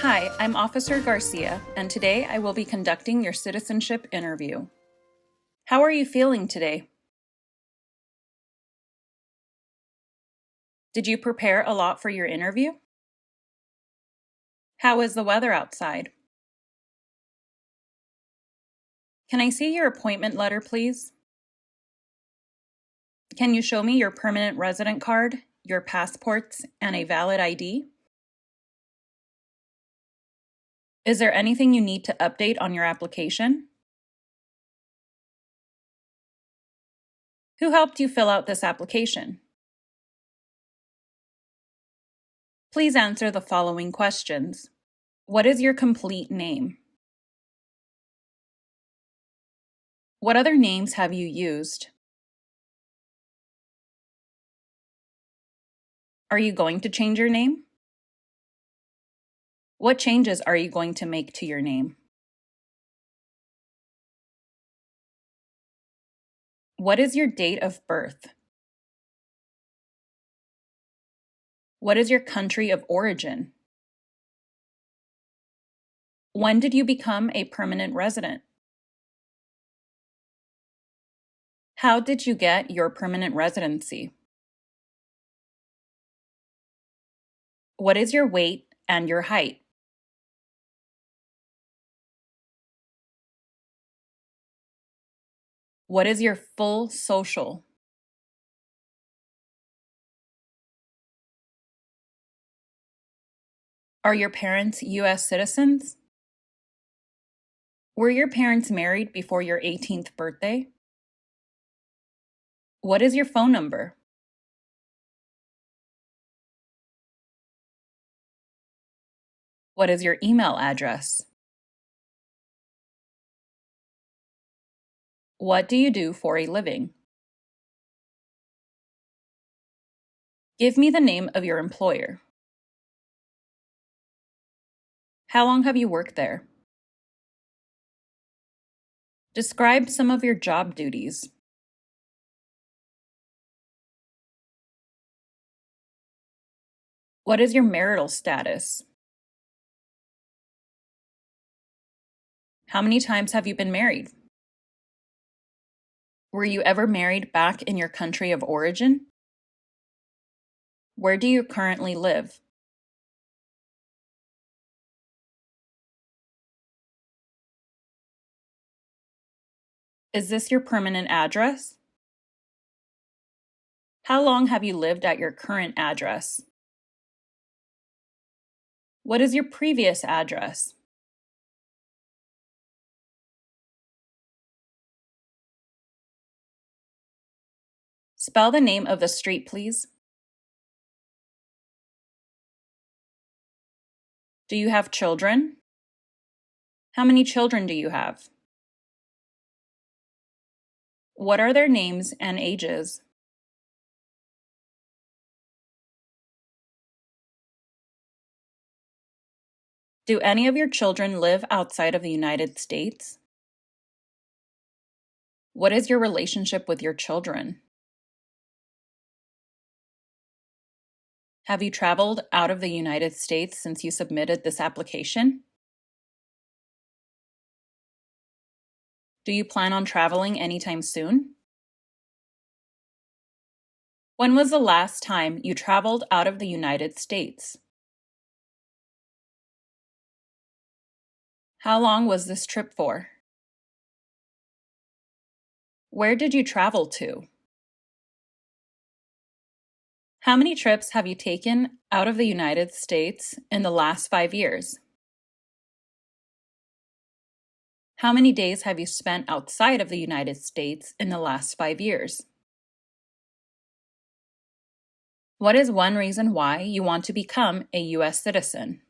Hi, I'm Officer Garcia, and today I will be conducting your citizenship interview. How are you feeling today? Did you prepare a lot for your interview? How is the weather outside? Can I see your appointment letter, please? Can you show me your permanent resident card, your passports, and a valid ID? Is there anything you need to update on your application? Who helped you fill out this application? Please answer the following questions. What is your complete name? What other names have you used? Are you going to change your name? What changes are you going to make to your name? What is your date of birth? What is your country of origin? When did you become a permanent resident? How did you get your permanent residency? What is your weight and your height? What is your full social? Are your parents U.S. citizens? Were your parents married before your 18th birthday? What is your phone number? What is your email address? What do you do for a living? Give me the name of your employer. How long have you worked there? Describe some of your job duties. What is your marital status? How many times have you been married? Were you ever married back in your country of origin? Where do you currently live? Is this your permanent address? How long have you lived at your current address? What is your previous address? Spell the name of the street, please. Do you have children? How many children do you have? What are their names and ages? Do any of your children live outside of the United States? What is your relationship with your children? Have you traveled out of the United States since you submitted this application? Do you plan on traveling anytime soon? When was the last time you traveled out of the United States? How long was this trip for? Where did you travel to? How many trips have you taken out of the United States in the last 5 years? How many days have you spent outside of the United States in the last 5 years? What is one reason why you want to become a U.S. citizen?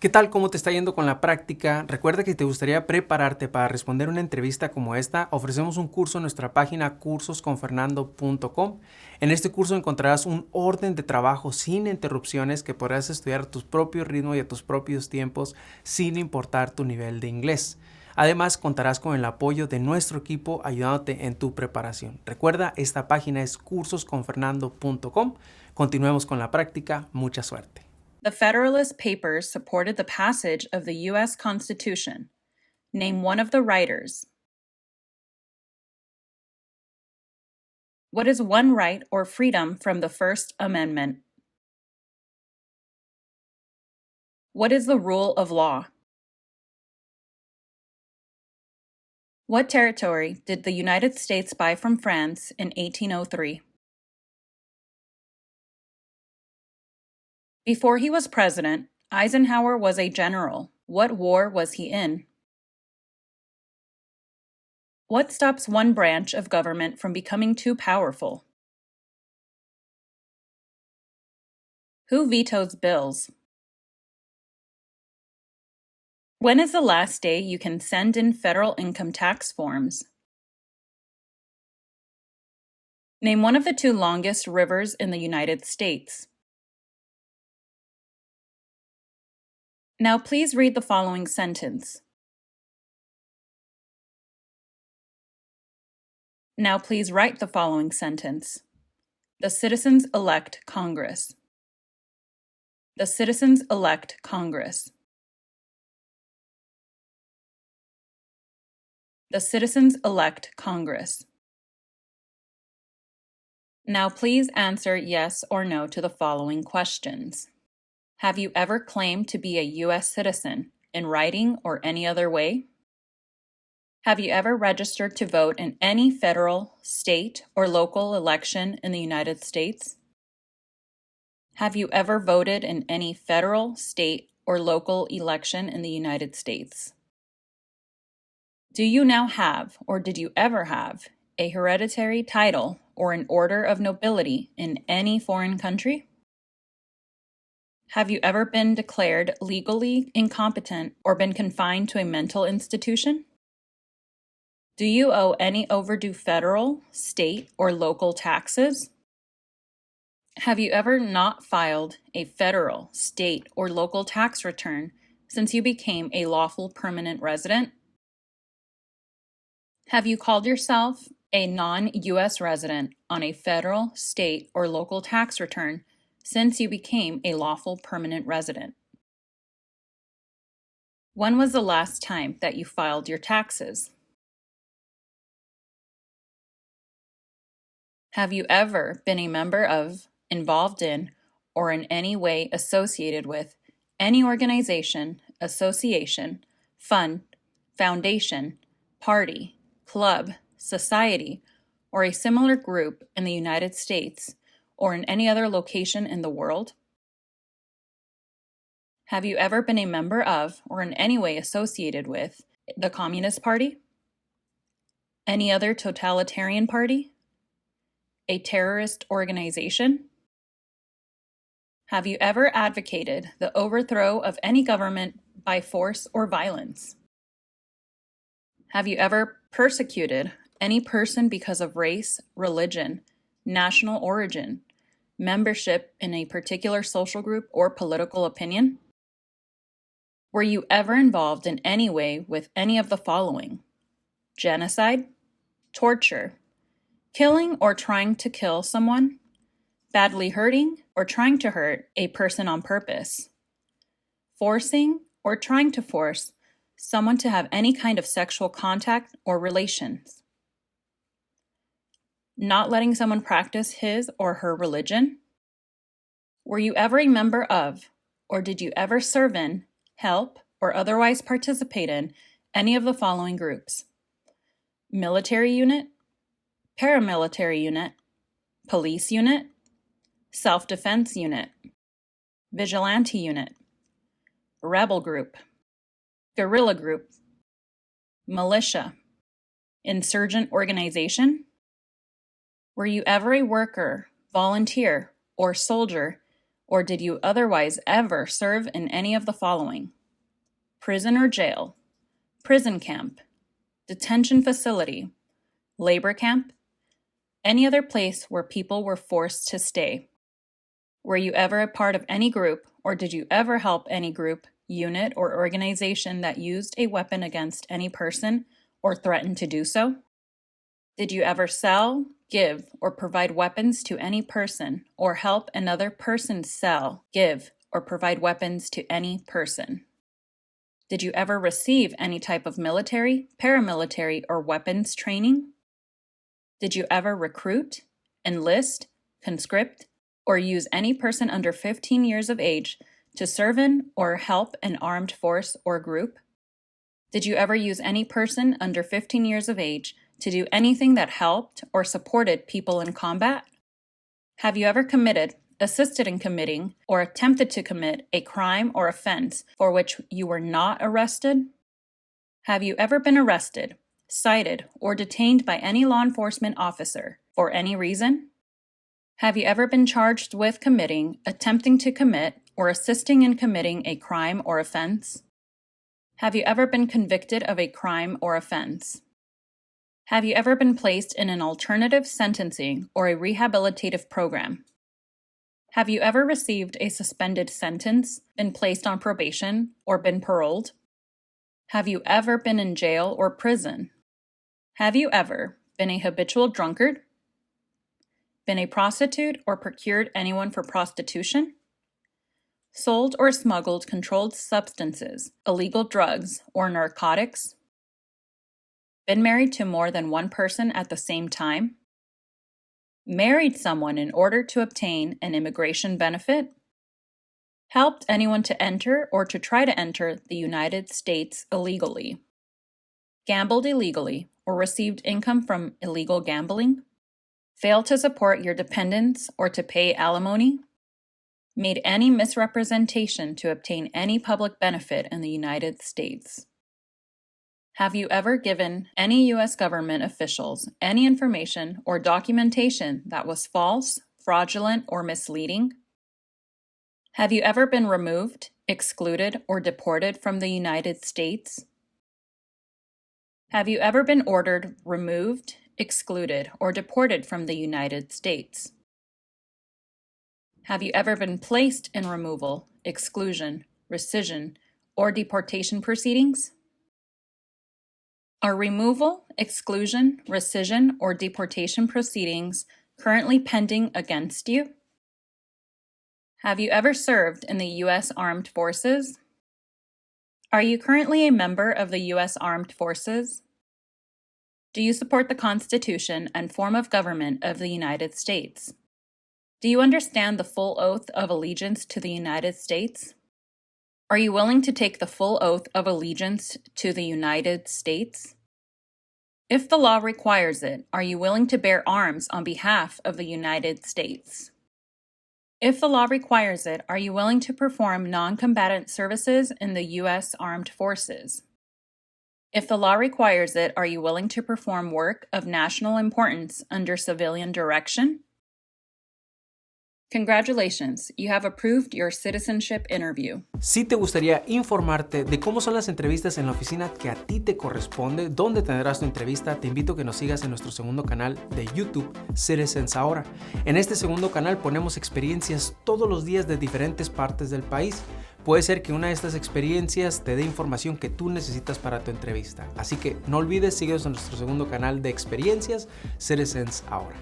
¿Qué tal? ¿Cómo te está yendo con la práctica? Recuerda que si te gustaría prepararte para responder una entrevista como esta, ofrecemos un curso en nuestra página cursosconfernando.com. En este curso encontrarás un orden de trabajo sin interrupciones que podrás estudiar a tu propio ritmo y a tus propios tiempos sin importar tu nivel de inglés. Además, contarás con el apoyo de nuestro equipo ayudándote en tu preparación. Recuerda, esta página es cursosconfernando.com. Continuemos con la práctica. Mucha suerte. The Federalist Papers supported the passage of the U.S. Constitution. Name one of the writers. What is one right or freedom from the First Amendment? What is the rule of law? What territory did the United States buy from France in 1803? Before he was president, Eisenhower was a general. What war was he in? What stops one branch of government from becoming too powerful? Who vetoes bills? When is the last day you can send in federal income tax forms? Name one of the two longest rivers in the United States. Now please read the following sentence. Now please write the following sentence. The citizens elect Congress. The citizens elect Congress. The citizens elect Congress. Now please answer yes or no to the following questions. Have you ever claimed to be a U.S. citizen in writing or any other way? Have you ever registered to vote in any federal, state, or local election in the United States? Have you ever voted in any federal, state, or local election in the United States? Do you now have, or did you ever have, a hereditary title or an order of nobility in any foreign country? Have you ever been declared legally incompetent or been confined to a mental institution? Do you owe any overdue federal, state, or local taxes? Have you ever not filed a federal, state, or local tax return since you became a lawful permanent resident? Have you called yourself a non-U.S. resident on a federal, state, or local tax return since you became a lawful permanent resident? When was the last time that you filed your taxes? Have you ever been a member of, involved in, or in any way associated with any organization, association, fund, foundation, party, club, society, or a similar group in the United States or in any other location in the world? Have you ever been a member of or in any way associated with the Communist Party? Any other totalitarian party? A terrorist organization? Have you ever advocated the overthrow of any government by force or violence? Have you ever persecuted any person because of race, religion, national origin, membership in a particular social group or political opinion? Were you ever involved in any way with any of the following? Genocide, torture, killing or trying to kill someone, badly hurting or trying to hurt a person on purpose, forcing or trying to force someone to have any kind of sexual contact or relations, not letting someone practice his or her religion? Were you ever a member of, or did you ever serve in, help, or otherwise participate in any of the following groups? Military unit, paramilitary unit, police unit, self-defense unit, vigilante unit, rebel group, guerrilla group, militia, insurgent organization? Were you ever a worker, volunteer, or soldier, or did you otherwise ever serve in any of the following? Prison or jail, prison camp, detention facility, labor camp, any other place where people were forced to stay? Were you ever a part of any group, or did you ever help any group unit, or organization that used a weapon against any person or threatened to do so? Did you ever sell, give, or provide weapons to any person or help another person sell, give, or provide weapons to any person? Did you ever receive any type of military, paramilitary, or weapons training? Did you ever recruit, enlist, conscript, or use any person under 15 years of age to serve in or help an armed force or group? Did you ever use any person under 15 years of age to do anything that helped or supported people in combat? Have you ever committed, assisted in committing, or attempted to commit a crime or offense for which you were not arrested? Have you ever been arrested, cited, or detained by any law enforcement officer for any reason? Have you ever been charged with committing, attempting to commit, or assisting in committing a crime or offense? Have you ever been convicted of a crime or offense? Have you ever been placed in an alternative sentencing or a rehabilitative program? Have you ever received a suspended sentence, been placed on probation, or been paroled? Have you ever been in jail or prison? Have you ever been a habitual drunkard? Been a prostitute or procured anyone for prostitution? Sold or smuggled controlled substances, illegal drugs, or narcotics? Been married to more than one person at the same time? Married someone in order to obtain an immigration benefit? Helped anyone to enter or to try to enter the United States illegally? Gambled illegally or received income from illegal gambling? Failed to support your dependents or to pay alimony? Made any misrepresentation to obtain any public benefit in the United States? Have you ever given any U.S. government officials any information or documentation that was false, fraudulent, or misleading? Have you ever been removed, excluded, or deported from the United States? Have you ever been ordered removed, excluded, or deported from the United States? Have you ever been placed in removal, exclusion, rescission, or deportation proceedings? Are removal, exclusion, rescission, or deportation proceedings currently pending against you? Have you ever served in the U.S. Armed Forces? Are you currently a member of the U.S. Armed Forces? Do you support the Constitution and form of government of the United States? Do you understand the full oath of allegiance to the United States? Are you willing to take the full oath of allegiance to the United States? If the law requires it, are you willing to bear arms on behalf of the United States? If the law requires it, are you willing to perform non-combatant services in the U.S. Armed Forces? If the law requires it, are you willing to perform work of national importance under civilian direction? Congratulations, you have approved your citizenship interview. Si te gustaría informarte de cómo son las entrevistas en la oficina que a ti te corresponde, dónde tendrás tu entrevista, te invito a que nos sigas en nuestro segundo canal de YouTube, Citizens Ahora. En este segundo canal ponemos experiencias todos los días de diferentes partes del país. Puede ser que una de estas experiencias te dé información que tú necesitas para tu entrevista. Así que no olvides, síguenos en nuestro segundo canal de experiencias, Citizens Ahora.